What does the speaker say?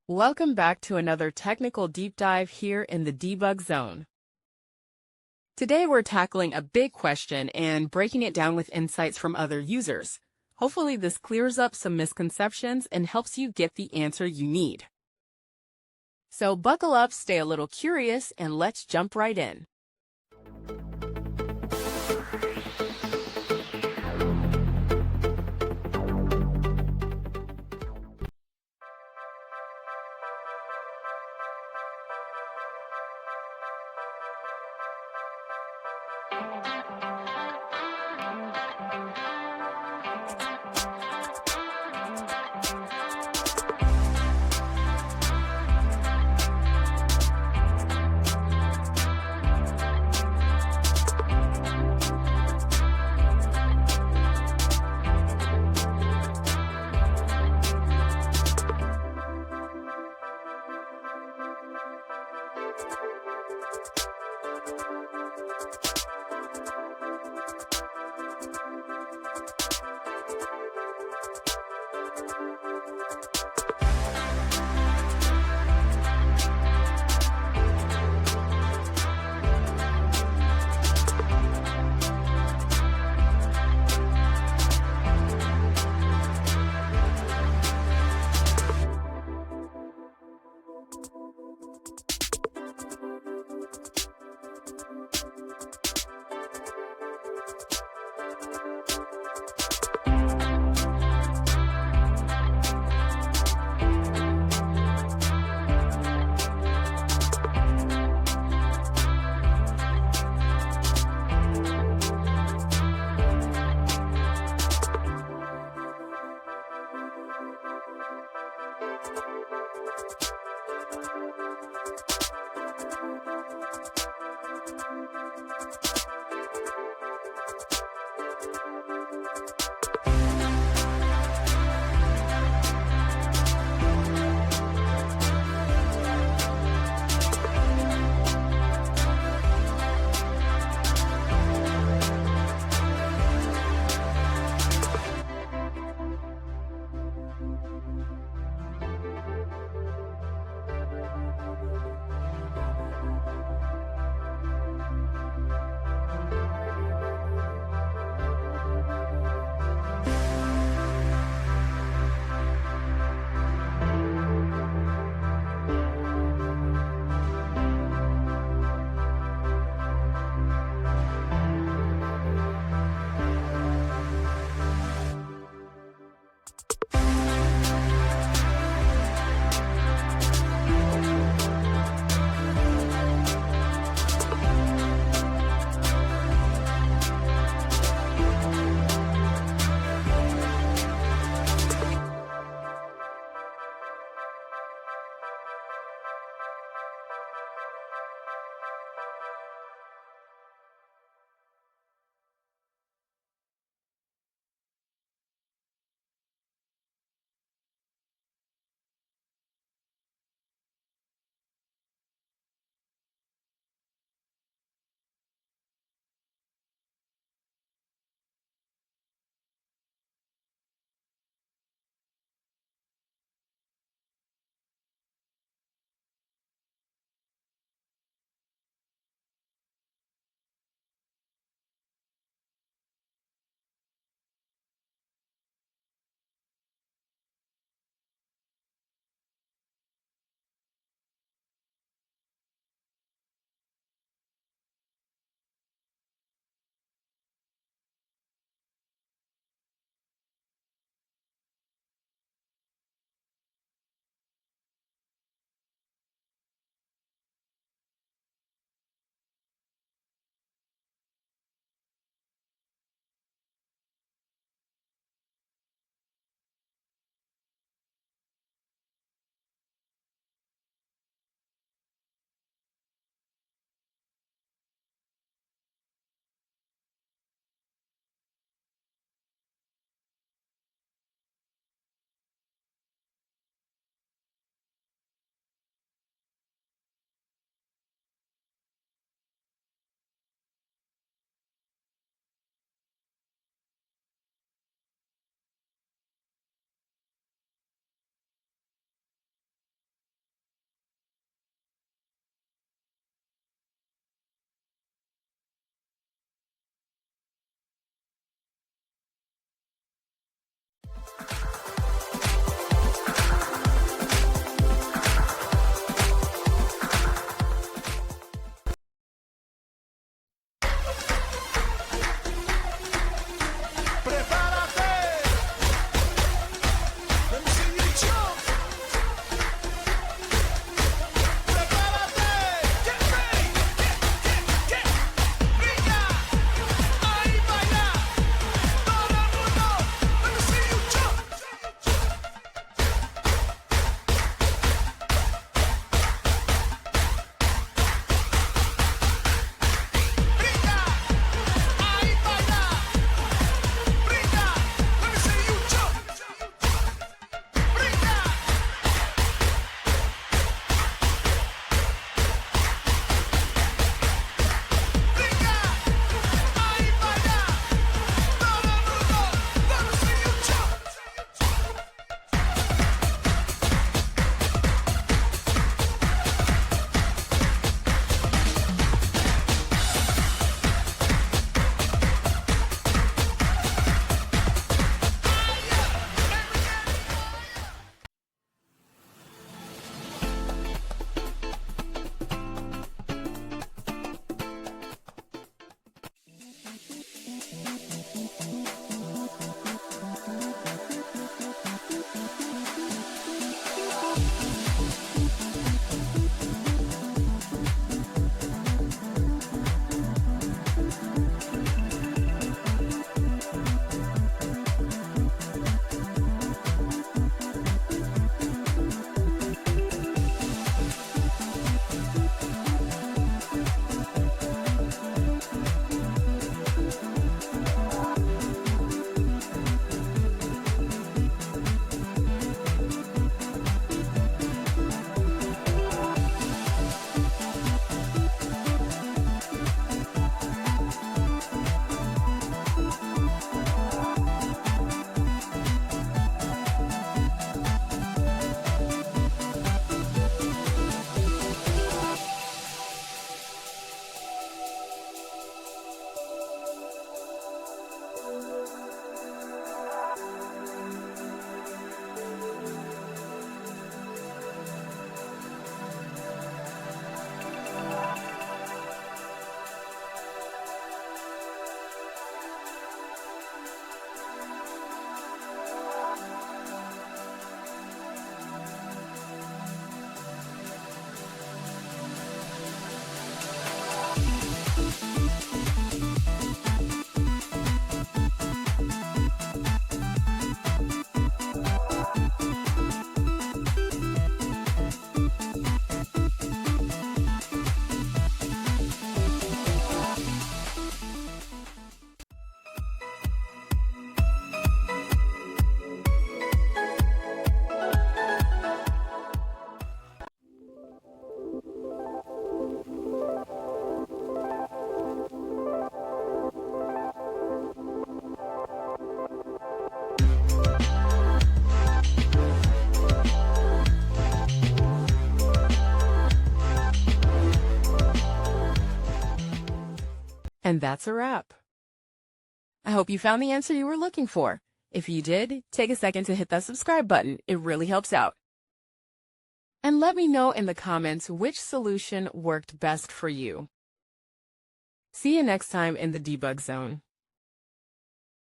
Welcome back to another technical deep dive here in the debug zone. Today we're tackling a big question and breaking it down with insights from other users. Hopefully this clears up some misconceptions and helps you get the answer you need. So buckle up, stay a little curious, and let's jump right in. And that's a wrap. I hope you found the answer you were looking for. If you did, take a second to hit that subscribe button. It really helps out. And let me know in the comments which solution worked best for you. See you next time in the debug zone.